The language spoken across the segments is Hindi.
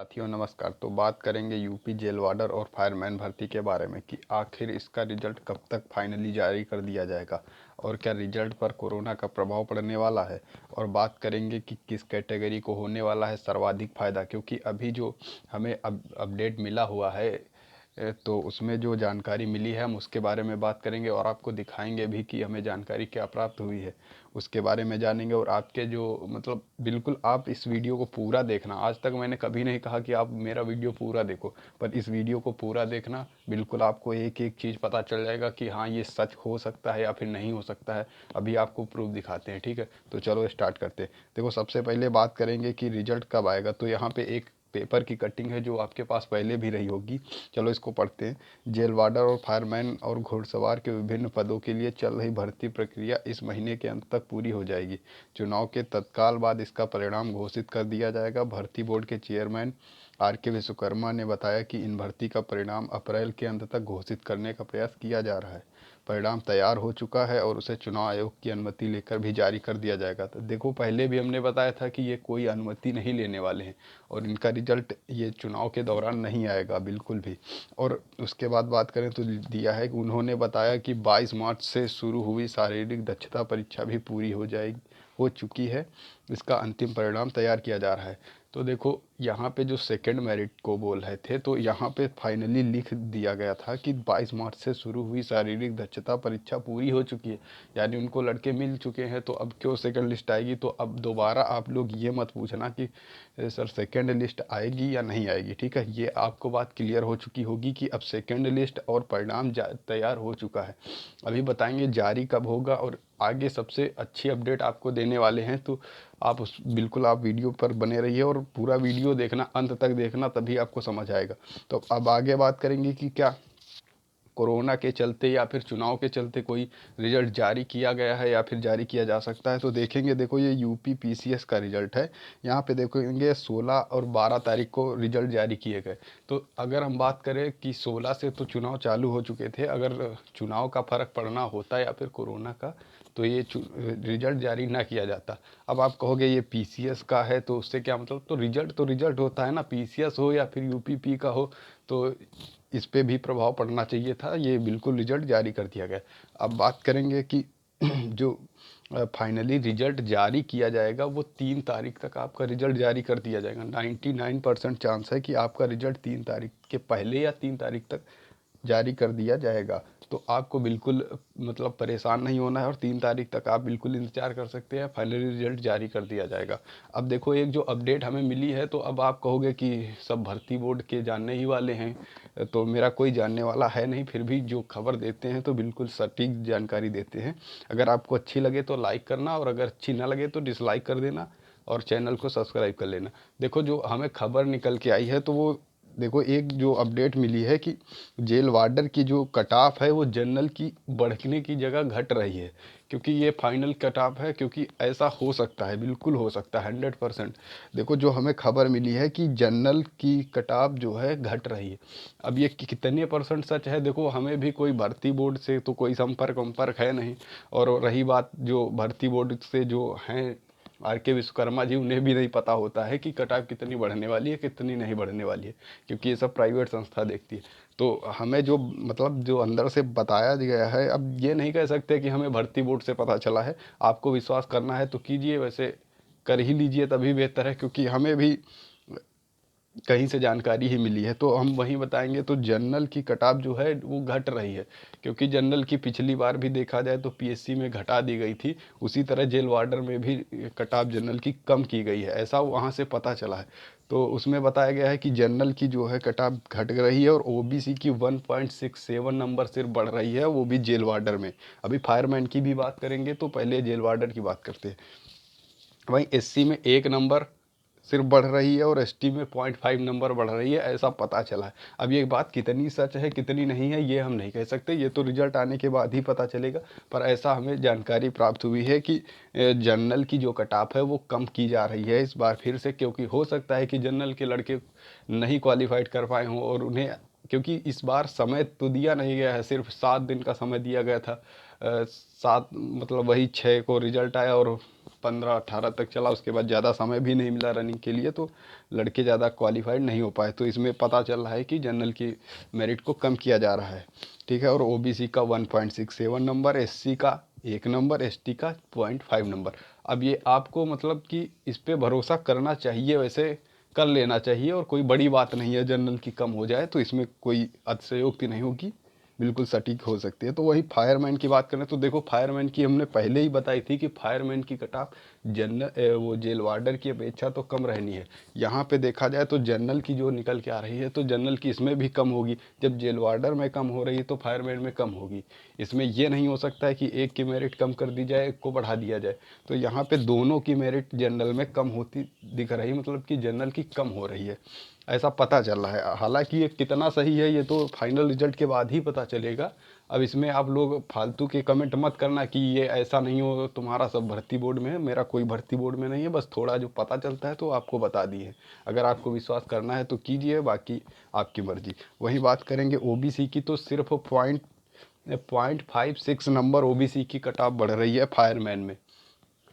साथियों नमस्कार। तो बात करेंगे यूपी जेल वार्डर और फायरमैन भर्ती के बारे में कि आखिर इसका रिजल्ट कब तक फाइनली जारी कर दिया जाएगा और क्या रिजल्ट पर कोरोना का प्रभाव पड़ने वाला है। और बात करेंगे कि किस कैटेगरी को होने वाला है सर्वाधिक फ़ायदा, क्योंकि अभी जो हमें अपडेट मिला हुआ है तो उसमें जो जानकारी मिली है हम उसके बारे में बात करेंगे और आपको दिखाएंगे भी कि हमें जानकारी क्या प्राप्त हुई है उसके बारे में जानेंगे। और आपके जो बिल्कुल आप इस वीडियो को पूरा देखना। आज तक मैंने कभी नहीं कहा कि आप मेरा वीडियो पूरा देखो, पर इस वीडियो को पूरा देखना। बिल्कुल आपको एक एक चीज़ पता चल जाएगा कि हाँ ये सच हो सकता है या फिर नहीं हो सकता है। अभी आपको प्रूफ दिखाते हैं, ठीक है। तो चलो स्टार्ट करते हैं। देखो, सबसे पहले बात करेंगे कि रिजल्ट कब आएगा। तो यहाँ पे एक पेपर की कटिंग है जो आपके पास पहले भी रही होगी। चलो इसको पढ़ते हैं। जेल वार्डर और फायरमैन और घुड़सवार के विभिन्न पदों के लिए चल रही भर्ती प्रक्रिया इस महीने के अंत तक पूरी हो जाएगी। चुनाव के तत्काल बाद इसका परिणाम घोषित कर दिया जाएगा। भर्ती बोर्ड के चेयरमैन आर.के. विश्वकर्मा ने बताया कि इन भर्ती का परिणाम अप्रैल के अंत तक घोषित करने का प्रयास किया जा रहा है। परिणाम तैयार हो चुका है और उसे चुनाव आयोग की अनुमति लेकर भी जारी कर दिया जाएगा। तो देखो, पहले भी हमने बताया था कि ये कोई अनुमति नहीं लेने वाले हैं और इनका रिजल्ट ये चुनाव के दौरान नहीं आएगा बिल्कुल भी। और उसके बाद बात करें तो दिया है कि उन्होंने बताया कि 22 मार्च से शुरू हुई शारीरिक दक्षता परीक्षा भी पूरी हो चुकी है। इसका अंतिम परिणाम तैयार किया जा रहा है। तो देखो, यहाँ पे जो सेकंड मेरिट को बोल रहे थे तो यहाँ पे फाइनली लिख दिया गया था कि 22 मार्च से शुरू हुई शारीरिक दक्षता परीक्षा पूरी हो चुकी है, यानी उनको लड़के मिल चुके हैं। तो अब क्यों सेकंड लिस्ट आएगी? तो अब दोबारा आप लोग ये मत पूछना कि सर सेकंड लिस्ट आएगी या नहीं आएगी, ठीक है। ये आपको बात क्लियर हो चुकी होगी कि अब सेकंड लिस्ट और परिणाम तैयार हो चुका है। अभी बताएंगे जारी कब होगा और आगे सबसे अच्छी अपडेट आपको देने वाले हैं। तो आप बिल्कुल आप वीडियो पर बने रहिए और पूरा वीडियो देखना, अंत तक देखना, तभी आपको समझ आएगा। तो अब आगे बात करेंगे कि क्या कोरोना के चलते या फिर चुनाव के चलते कोई रिजल्ट जारी किया गया है या फिर जारी किया जा सकता है। तो देखेंगे, देखो ये यूपी पीसीएस का रिजल्ट है। यहाँ पे देखेंगे 16 और 12 तारीख को रिजल्ट जारी किए गए। तो अगर हम बात करें कि 16 से तो चुनाव चालू हो चुके थे, अगर चुनाव का फ़र्क पड़ना होता या फिर कोरोना का तो ये रिजल्ट जारी ना किया जाता। अब आप कहोगे ये पीसीएस का है तो उससे क्या मतलब? तो रिजल्ट होता है ना, पीसीएस हो या फिर यूपीपी का हो, तो इस पे भी प्रभाव पड़ना चाहिए था। ये बिल्कुल रिजल्ट जारी कर दिया गया। अब बात करेंगे कि जो फाइनली रिजल्ट जारी किया जाएगा वो 3 तारीख तक आपका रिजल्ट जारी कर दिया जाएगा। 99% चांस है कि आपका रिजल्ट 3 तारीख के पहले या 3 तारीख तक जारी कर दिया जाएगा। तो आपको बिल्कुल परेशान नहीं होना है और 3 तारीख तक आप बिल्कुल इंतज़ार कर सकते हैं। फाइनली रिजल्ट जारी कर दिया जाएगा। अब देखो, एक जो अपडेट हमें मिली है, तो अब आप कहोगे कि सब भर्ती बोर्ड के जानने ही वाले हैं, तो मेरा कोई जानने वाला है नहीं। फिर भी जो खबर देते हैं तो बिल्कुल सटीक जानकारी देते हैं। अगर आपको अच्छी लगे तो लाइक करना और अगर अच्छी ना लगे तो डिसलाइक कर देना और चैनल को सब्सक्राइब कर लेना। देखो, जो हमें खबर निकल के आई है तो वो देखो, एक जो अपडेट मिली है कि जेल वार्डर की जो कट ऑफ है वो जनरल की बढ़ने की जगह घट रही है। क्योंकि ये फाइनल कट ऑफ है, क्योंकि ऐसा हो सकता है, बिल्कुल हो सकता है 100%। देखो, जो हमें खबर मिली है कि जनरल की कट ऑफ जो है घट रही है। अब ये कितने परसेंट सच है, देखो हमें भी कोई भर्ती बोर्ड से तो कोई संपर्क है नहीं। और रही बात जो भर्ती बोर्ड से जो हैं आर.के. विश्वकर्मा जी, उन्हें भी नहीं पता होता है कि कट ऑफ कितनी बढ़ने वाली है कितनी नहीं बढ़ने वाली है, क्योंकि ये सब प्राइवेट संस्था देखती है। तो हमें जो जो अंदर से बताया गया है, अब ये नहीं कह सकते कि हमें भर्ती बोर्ड से पता चला है। आपको विश्वास करना है तो कीजिए, वैसे कर ही लीजिए तभी बेहतर है, क्योंकि हमें भी कहीं से जानकारी ही मिली है तो हम वहीं बताएंगे। तो जनरल की कट ऑफ जो है वो घट रही है, क्योंकि जनरल की पिछली बार भी देखा जाए तो पीएससी में घटा दी गई थी, उसी तरह जेल वार्डर में भी कट ऑफ जनरल की कम की गई है, ऐसा वहाँ से पता चला है। तो उसमें बताया गया है कि जनरल की जो है कट ऑफ घट रही है और ओबीसी की 1.67 नंबर सिर्फ बढ़ रही है, वो भी जेल वार्डर में। अभी फायरमैन की भी बात करेंगे, तो पहले जेल वार्डर की बात करते हैं। वहीं एससी में 1 नंबर सिर्फ बढ़ रही है और एसटी में 0.5 नंबर बढ़ रही है, ऐसा पता चला है। अब ये बात कितनी सच है कितनी नहीं है ये हम नहीं कह सकते, ये तो रिजल्ट आने के बाद ही पता चलेगा। पर ऐसा हमें जानकारी प्राप्त हुई है कि जनरल की जो कट ऑफ है वो कम की जा रही है इस बार फिर से, क्योंकि हो सकता है कि जनरल के लड़के नहीं क्वालिफाइड कर पाए हों और उन्हें, क्योंकि इस बार समय तो दिया नहीं गया है, सिर्फ 7 दिन का समय दिया गया था। 7 वही 6 को रिजल्ट आया और 15-18 तक चला, उसके बाद ज़्यादा समय भी नहीं मिला रनिंग के लिए, तो लड़के ज़्यादा क्वालिफाइड नहीं हो पाए। तो इसमें पता चल रहा है कि जनरल की मेरिट को कम किया जा रहा है, ठीक है। और ओबीसी का 1.67 नंबर, एससी का 1 नंबर, एसटी का 0.5 नंबर। अब ये आपको मतलब कि इस पर भरोसा करना चाहिए, वैसे कर लेना चाहिए, और कोई बड़ी बात नहीं है जनरल की कम हो जाए, तो इसमें कोई अतिशयोक्ति नहीं होगी, बिल्कुल सटीक हो सकती है। तो वही फायरमैन की बात करें तो देखो, फायरमैन की हमने पहले ही बताई थी कि फायरमैन की कट ऑफ जनरल वो जेल वार्डर की अपेक्षा तो कम रहनी है। यहाँ पे देखा जाए तो जनरल की जो निकल के आ रही है, तो जनरल की इसमें भी कम होगी। जब जेल वार्डर में कम हो रही है तो फायरमैन में कम होगी। इसमें ये नहीं हो सकता है कि एक की मेरिट कम कर दी जाए, एक को बढ़ा दिया जाए। तो यहाँ पे दोनों की मेरिट जनरल में कम होती दिख रही, मतलब कि जनरल की कम हो रही है, ऐसा पता चल रहा है। हालांकि ये कितना सही है ये तो फाइनल रिजल्ट के बाद ही पता चलेगा। अब इसमें आप लोग फालतू के कमेंट मत करना कि ये ऐसा नहीं हो, तुम्हारा सब भर्ती बोर्ड में है, मेरा कोई भर्ती बोर्ड में नहीं है, बस थोड़ा जो पता चलता है तो आपको बता दिए। अगर आपको विश्वास करना है तो कीजिए, बाकी आपकी मर्जी। वही बात करेंगे ओबीसी की, तो सिर्फ 0.56 नंबर ओबीसी की कट ऑफ बढ़ रही है फायरमैन में,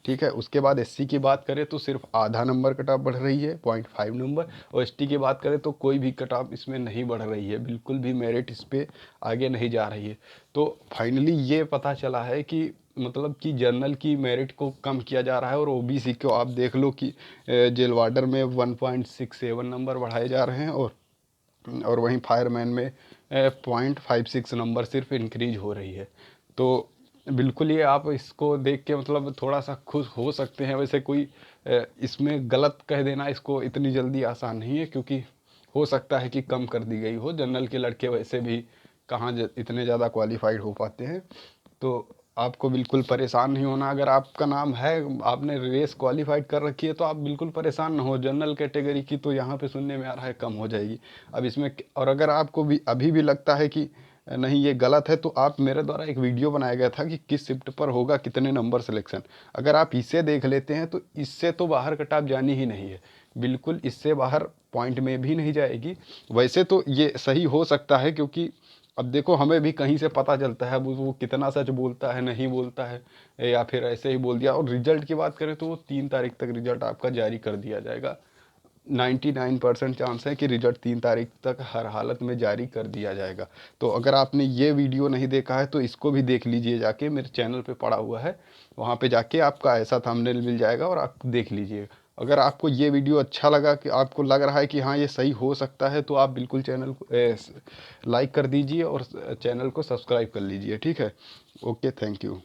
ठीक है। उसके बाद एससी की बात करें तो सिर्फ आधा नंबर कट ऑफ बढ़ रही है, 0.5 नंबर। और एसटी की बात करें तो कोई भी कट ऑफ इसमें नहीं बढ़ रही है, बिल्कुल भी मेरिट इस पर आगे नहीं जा रही है। तो फाइनली ये पता चला है कि मतलब कि जनरल की मेरिट को कम किया जा रहा है, और ओबीसी को आप देख लो कि जेल वार्डर में 1.67 नंबर बढ़ाए जा रहे हैं, और वहीं फायरमैन में 0.56 नंबर सिर्फ इंक्रीज हो रही है। तो बिल्कुल ये आप इसको देख के मतलब थोड़ा सा खुश हो सकते हैं। वैसे कोई इसमें गलत कह देना इसको इतनी जल्दी आसान नहीं है, क्योंकि हो सकता है कि कम कर दी गई हो। जनरल के लड़के वैसे भी कहाँ इतने ज़्यादा क्वालिफाइड हो पाते हैं। तो आपको बिल्कुल परेशान नहीं होना। अगर आपका नाम है, आपने रेस क्वालिफाइड कर रखी है, तो आप बिल्कुल परेशान ना हो। जनरल कैटेगरी की तो यहाँ पे सुनने में आ रहा है कम हो जाएगी अब इसमें। और अगर आपको भी अभी भी लगता है कि नहीं ये गलत है, तो आप मेरे द्वारा एक वीडियो बनाया गया था कि किस शिफ्ट पर होगा कितने नंबर सिलेक्शन, अगर आप इसे देख लेते हैं तो इससे तो बाहर कट ऑफ जानी ही नहीं है, बिल्कुल इससे बाहर पॉइंट में भी नहीं जाएगी। वैसे तो ये सही हो सकता है, क्योंकि अब देखो हमें भी कहीं से पता चलता है वो कितना सच बोलता है नहीं बोलता है, या फिर ऐसे ही बोल दिया। और रिजल्ट की बात करें तो वो 3 तारीख तक रिजल्ट आपका जारी कर दिया जाएगा। 99% चांस है कि रिजल्ट 3 तारीख तक हर हालत में जारी कर दिया जाएगा। तो अगर आपने ये वीडियो नहीं देखा है तो इसको भी देख लीजिए जाके, मेरे चैनल पे पड़ा हुआ है, वहाँ पे जाके आपका ऐसा थंबनेल मिल जाएगा और आप देख लीजिए। अगर आपको ये वीडियो अच्छा लगा, कि आपको लग रहा है कि हाँ ये सही हो सकता है, तो आप बिल्कुल चैनल को लाइक कर दीजिए और चैनल को सब्सक्राइब कर लीजिए, ठीक है। Okay, thank you.